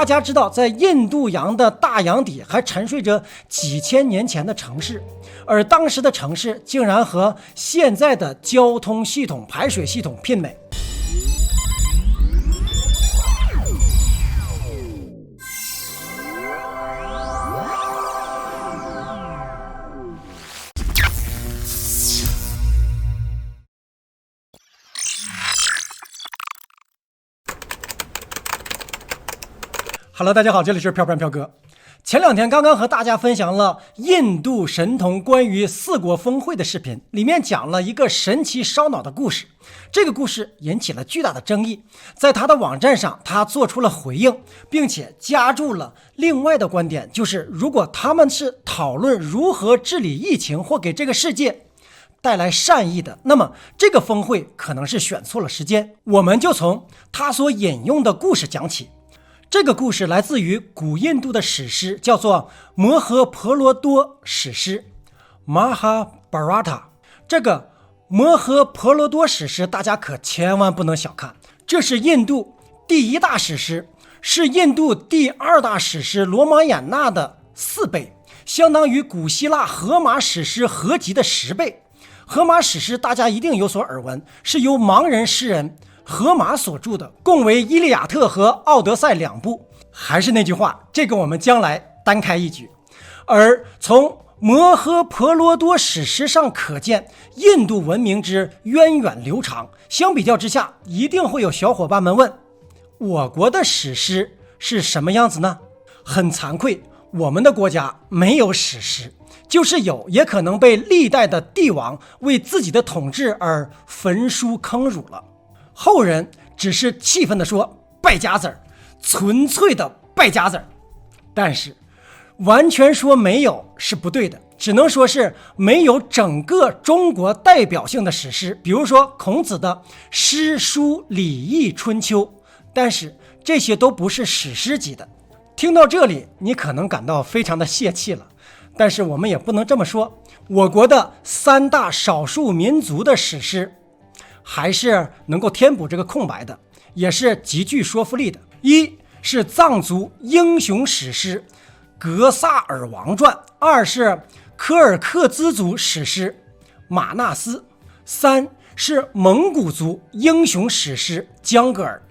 大家知道，在印度洋的大洋底还沉睡着几千年前的城市，而当时的城市竟然和现在的交通系统、排水系统媲美。Hello， 大家好，这里是飘飘哥。前两天刚刚和大家分享了印度神童关于四国峰会的视频，里面讲了一个神奇烧脑的故事。这个故事引起了巨大的争议，在他的网站上，他做出了回应，并且加注了另外的观点，就是如果他们是讨论如何治理疫情或给这个世界带来善意的，那么这个峰会可能是选错了时间。我们就从他所引用的故事讲起。这个故事来自于古印度的史诗，叫做摩诃婆罗多史诗 Mahabharata。 这个摩诃婆罗多史诗大家可千万不能小看，这是印度第一大史诗，是印度第二大史诗罗摩衍那的4倍，相当于古希腊荷马史诗合集的10倍。荷马史诗大家一定有所耳闻，是由盲人诗人荷马所著的，共为《伊利亚特》和《奥德赛》2部。还是那句话，这个我们将来单开一局。而从摩诃婆罗多史诗上可见，印度文明之源远流长。相比较之下，一定会有小伙伴们问，我国的史诗是什么样子呢？很惭愧，我们的国家没有史诗，就是有，也可能被历代的帝王为自己的统治而焚书坑儒了。后人只是气愤地说败家子儿，纯粹的败家子儿。但是完全说没有是不对的，只能说是没有整个中国代表性的史诗，比如说孔子的诗书礼义春秋，但是这些都不是史诗级的。听到这里你可能感到非常的泄气了，但是我们也不能这么说，我国的3大少数民族的史诗还是能够填补这个空白的，也是极具说服力的。一是藏族英雄史诗《格萨尔王传》，二是柯尔克孜族史诗《马纳斯》，三是蒙古族英雄史诗《江格尔》。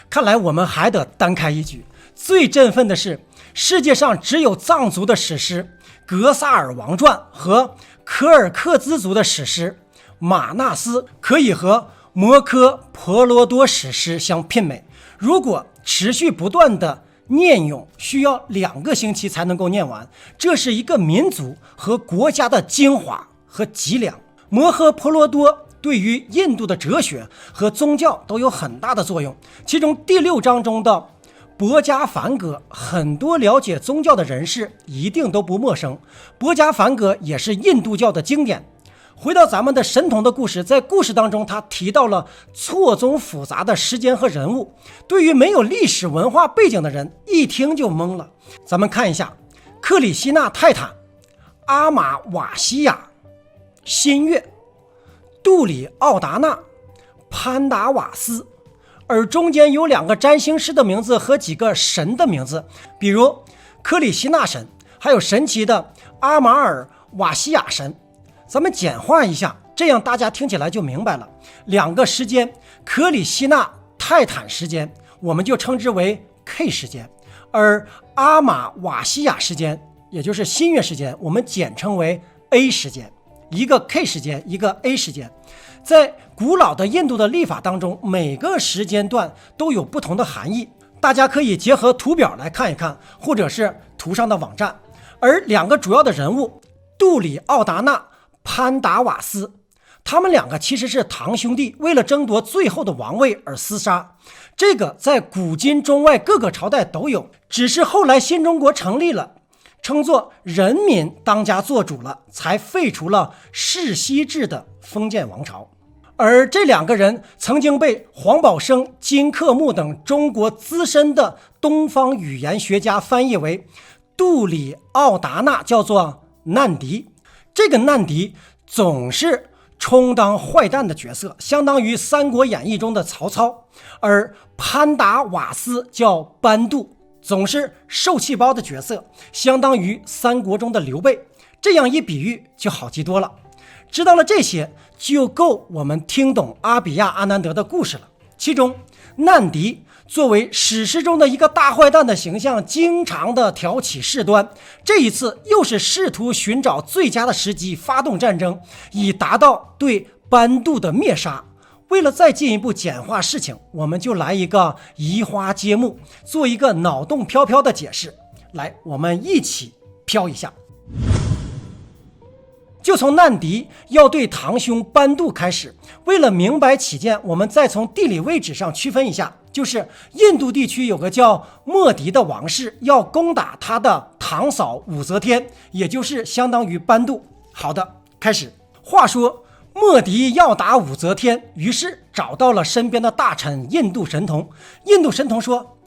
看来我们还得单开一局。最振奋的是，世界上只有藏族的史诗《格萨尔王传》和柯尔克孜族的史诗马纳斯可以和摩诃婆罗多史诗相媲美。如果持续不断的念咏，需要2个星期才能够念完，这是一个民族和国家的精华和脊梁。摩诃婆罗多对于印度的哲学和宗教都有很大的作用，其中第6章中的薄伽梵歌，很多了解宗教的人士一定都不陌生。薄伽梵歌也是印度教的经典。回到咱们的神童的故事，在故事当中他提到了错综复杂的时间和人物，对于没有历史文化背景的人一听就懵了。咱们看一下克里希那泰坦、阿玛瓦西亚、新月、杜里奥达纳、潘达瓦斯，而中间有2个占星师的名字和几个神的名字，比如克里希那神，还有神奇的阿马尔瓦西亚神。咱们简化一下，这样大家听起来就明白了。2个时间，克里希那泰坦时间我们就称之为 K 时间，而阿玛瓦西亚时间，也就是新月时间，我们简称为 A 时间。一个 K 时间，一个 A 时间。在古老的印度的历法当中，每个时间段都有不同的含义，大家可以结合图表来看一看，或者是图上的网站。而2个主要的人物杜里奥达纳、潘达瓦斯，他们2个其实是堂兄弟，为了争夺最后的王位而厮杀。这个在古今中外各个朝代都有，只是后来新中国成立了，称作人民当家做主了，才废除了世袭制的封建王朝。而这2个人曾经被黄宝生、金克木等中国资深的东方语言学家翻译为杜里奥达纳叫做难敌。这个难敌总是充当坏蛋的角色，相当于《三国演义》中的曹操。而潘达瓦斯叫班杜，总是受气包的角色，相当于三国中的刘备。这样一比喻就好记多了。知道了这些，就够我们听懂阿比亚·阿南德的故事了。其中，难敌作为史诗中的一个大坏蛋的形象，经常的挑起事端。这一次又是试图寻找最佳的时机发动战争，以达到对班杜的灭杀。为了再进一步简化事情，我们就来一个移花接木，做一个脑洞飘飘的解释。来，我们一起飘一下。就从难敌要对堂兄班杜开始，为了明白起见，我们再从地理位置上区分一下，就是印度地区有个叫莫迪的王室，要攻打他的堂嫂武则天，也就是相当于班杜。好的，开始。话说莫迪要打武则天，于是找到了身边的大臣印度神童。印度神童说，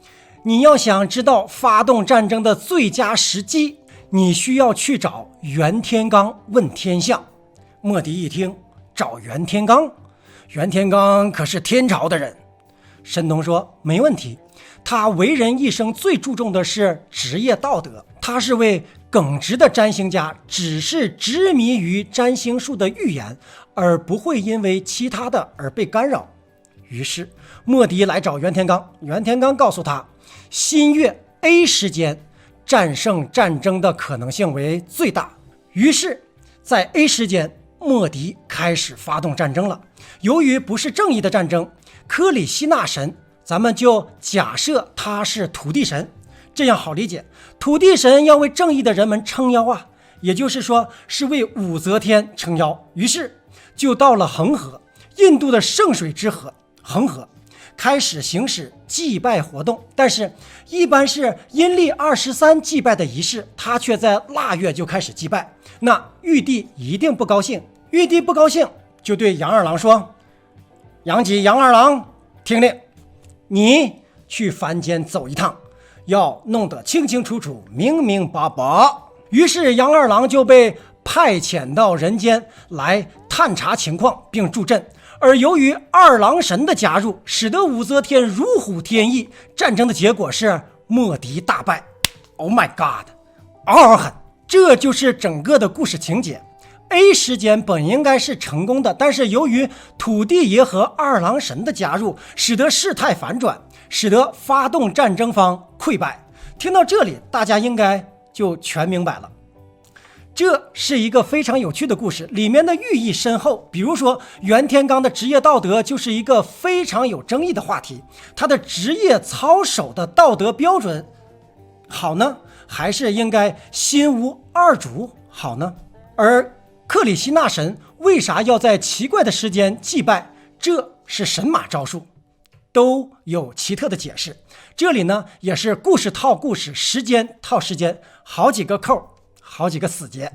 你要想知道发动战争的最佳时机，你需要去找袁天罡问天象。莫迪一听，找袁天罡？袁天罡可是天朝的人。神童说，没问题，他为人一生最注重的是职业道德，他是位耿直的占星家，只是执迷于占星术的预言，而不会因为其他的而被干扰。于是莫迪来找袁天罡，袁天罡告诉他，新月 A 时间战胜战争的可能性为最大。于是在 A 时间，莫迪开始发动战争了。由于不是正义的战争，克里希那神，咱们就假设他是土地神，这样好理解。土地神要为正义的人们撑腰啊，也就是说是为武则天撑腰。于是就到了恒河，印度的圣水之河恒河，开始行使祭拜活动。但是一般是阴历23祭拜的仪式，他却在腊月就开始祭拜。那玉帝一定不高兴，玉帝不高兴就对杨二郎说，杨几杨二郎，听令，你去凡间走一趟，要弄得清清楚楚明明白白。于是杨二郎就被派遣到人间来探查情况并助阵。而由于二郎神的加入，使得武则天如虎添翼，战争的结果是莫迪大败。 Oh my god， 嗷嗷狠。这就是整个的故事情节。 A 时间本应该是成功的，但是由于土地爷和二郎神的加入，使得事态反转，使得发动战争方溃败。听到这里，大家应该就全明白了。这是一个非常有趣的故事，里面的寓意深厚。比如说袁天罡的职业道德就是一个非常有争议的话题，他的职业操守的道德标准好呢，还是应该心无二主好呢？而克里希那神为啥要在奇怪的时间祭拜？这是神马招数，都有奇特的解释。这里呢也是故事套故事，时间套时间，好几个扣，好几个死结。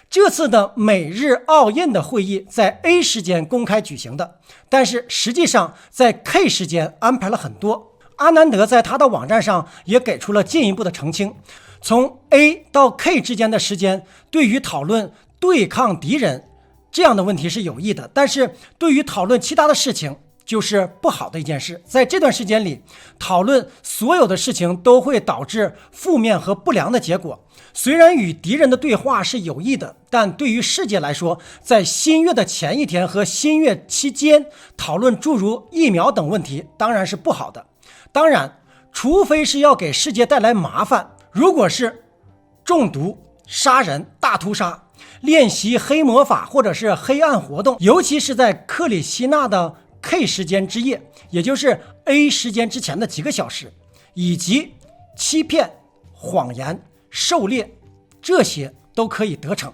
这次的美日奥印的会议在 A 时间公开举行的，但是实际上在 K 时间安排了很多。阿南德在他的网站上也给出了进一步的澄清，从 A 到 K 之间的时间对于讨论对抗敌人这样的问题是有益的，但是对于讨论其他的事情就是不好的一件事。在这段时间里讨论所有的事情都会导致负面和不良的结果。虽然与敌人的对话是有益的，但对于世界来说，在新月的前一天和新月期间讨论诸如疫苗等问题当然是不好的。当然除非是要给世界带来麻烦，如果是中毒、杀人、大屠杀、练习黑魔法或者是黑暗活动，尤其是在克里希那的 K 时间之夜，也就是 A 时间之前的几个小时，以及欺骗、谎言、狩猎，这些都可以得逞。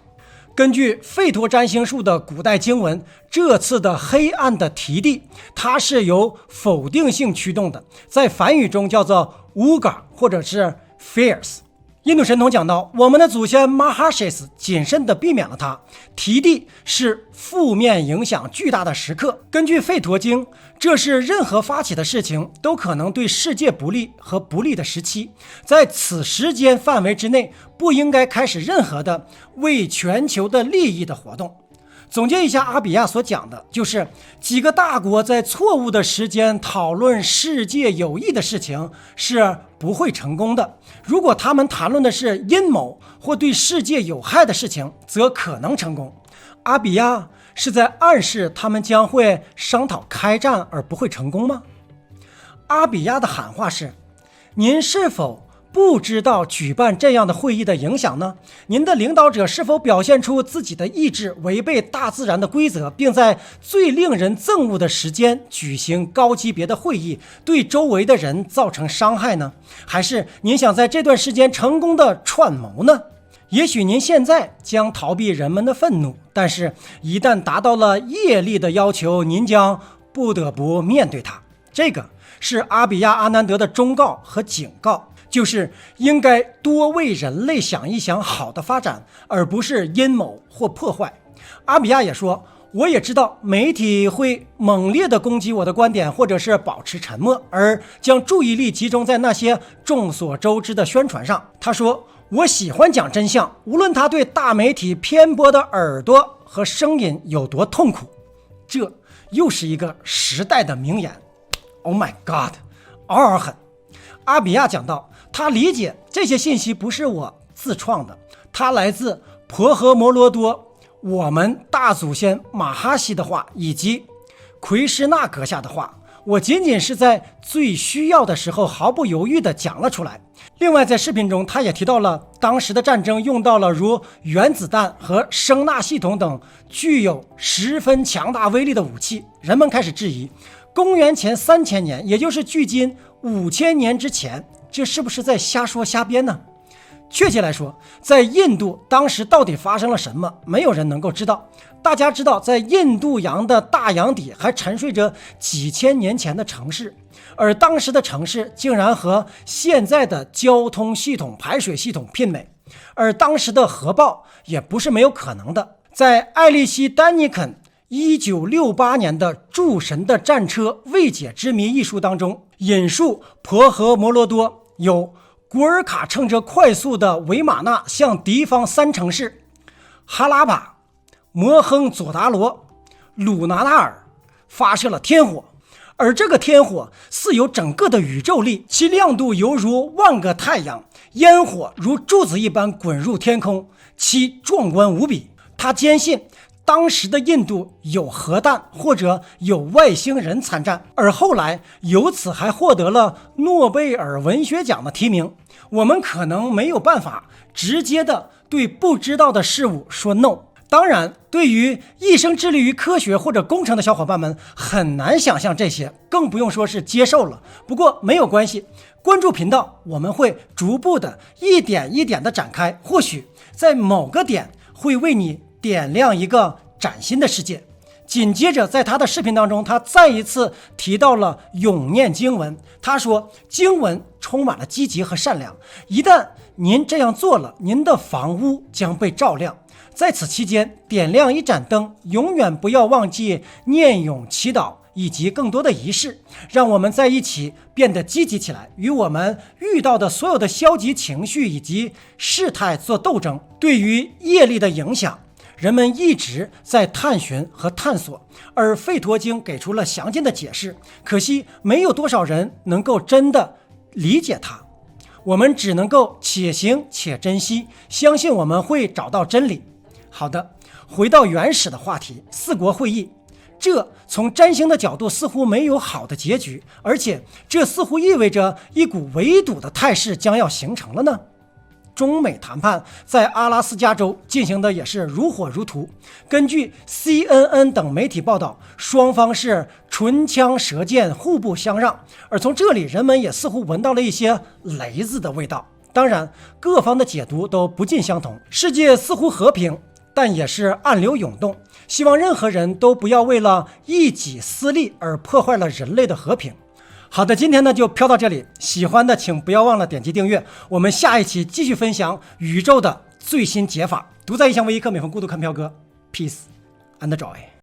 根据吠陀占星术的古代经文，这次的黑暗的提地，它是由否定性驱动的，在梵语中叫做 Uga 或者是 Fierce。印度神童讲到，我们的祖先 Mahashis 谨慎地避免了它。提地是负面影响巨大的时刻。根据吠陀经，这是任何发起的事情都可能对世界不利和不利的时期。在此时间范围之内，不应该开始任何的为全球的利益的活动。总结一下阿比亚所讲的，就是几个大国在错误的时间讨论世界有益的事情是不会成功的。如果他们谈论的是阴谋或对世界有害的事情，则可能成功。阿比亚是在暗示他们将会商讨开战而不会成功吗？阿比亚的喊话是：您是否不知道举办这样的会议的影响呢？您的领导者是否表现出自己的意志，违背大自然的规则，并在最令人憎恶的时间举行高级别的会议，对周围的人造成伤害呢？还是您想在这段时间成功的串谋呢？也许您现在将逃避人们的愤怒，但是一旦达到了业力的要求，您将不得不面对它。这个是阿比亚阿南德的忠告和警告，就是应该多为人类想一想好的发展，而不是阴谋或破坏。阿比亚也说，我也知道媒体会猛烈地攻击我的观点，或者是保持沉默，而将注意力集中在那些众所周知的宣传上。他说，我喜欢讲真相，无论他对大媒体偏颇的耳朵和声音有多痛苦。这又是一个时代的名言。Oh my God， 嗷嗷狠。阿比亚讲到，他理解这些信息不是我自创的，它来自婆诃摩罗多我们大祖先马哈希的话，以及奎师那阁下的话。我仅仅是在最需要的时候毫不犹豫地讲了出来。另外，在视频中他也提到了当时的战争用到了如原子弹和声纳系统等具有十分强大威力的武器。人们开始质疑，公元前3000年，也就是距今5000年之前，这是不是在瞎说瞎编呢？确切来说，在印度当时到底发生了什么，没有人能够知道。大家知道，在印度洋的大洋底还沉睡着几千年前的城市，而当时的城市竟然和现在的交通系统、排水系统媲美，而当时的核爆也不是没有可能的。在艾利希·丹尼肯1968年的《诸神的战车：未解之谜》一书当中，引述婆诃摩罗多有古尔卡乘着快速的维玛纳向敌方3城市哈拉巴、摩亨佐达罗、鲁纳纳尔发射了天火，而这个天火似有整个的宇宙力，其亮度犹如万个太阳，烟火如柱子一般滚入天空，其壮观无比。他坚信当时的印度有核弹或者有外星人参战，而后来由此还获得了诺贝尔文学奖的提名。我们可能没有办法直接的对不知道的事物说 no。 当然，对于一生致力于科学或者工程的小伙伴们，很难想象这些，更不用说是接受了。不过没有关系，关注频道，我们会逐步的一点一点的展开，或许在某个点会为你点亮一个崭新的世界。紧接着在他的视频当中，他再一次提到了咏念经文。他说，经文充满了积极和善良，一旦您这样做了，您的房屋将被照亮。在此期间，点亮一盏灯，永远不要忘记念咏、祈祷以及更多的仪式，让我们在一起变得积极起来，与我们遇到的所有的消极情绪以及事态做斗争。对于业力的影响，人们一直在探寻和探索，而吠陀经给出了详尽的解释，可惜没有多少人能够真的理解它。我们只能够且行且珍惜，相信我们会找到真理。好的，回到原始的话题，四国会议，这从占星的角度似乎没有好的结局，而且这似乎意味着一股围堵的态势将要形成了呢。中美谈判在阿拉斯加州进行的也是如火如荼，根据 CNN 等媒体报道，双方是唇枪舌剑，互不相让，而从这里人们也似乎闻到了一些雷子的味道。当然，各方的解读都不尽相同，世界似乎和平，但也是暗流涌动，希望任何人都不要为了一己私利而破坏了人类的和平。好的，今天呢就飘到这里，喜欢的请不要忘了点击订阅，我们下一期继续分享宇宙的最新解法。独在异乡为一刻，每逢孤独看飘哥 ，Peace and Joy。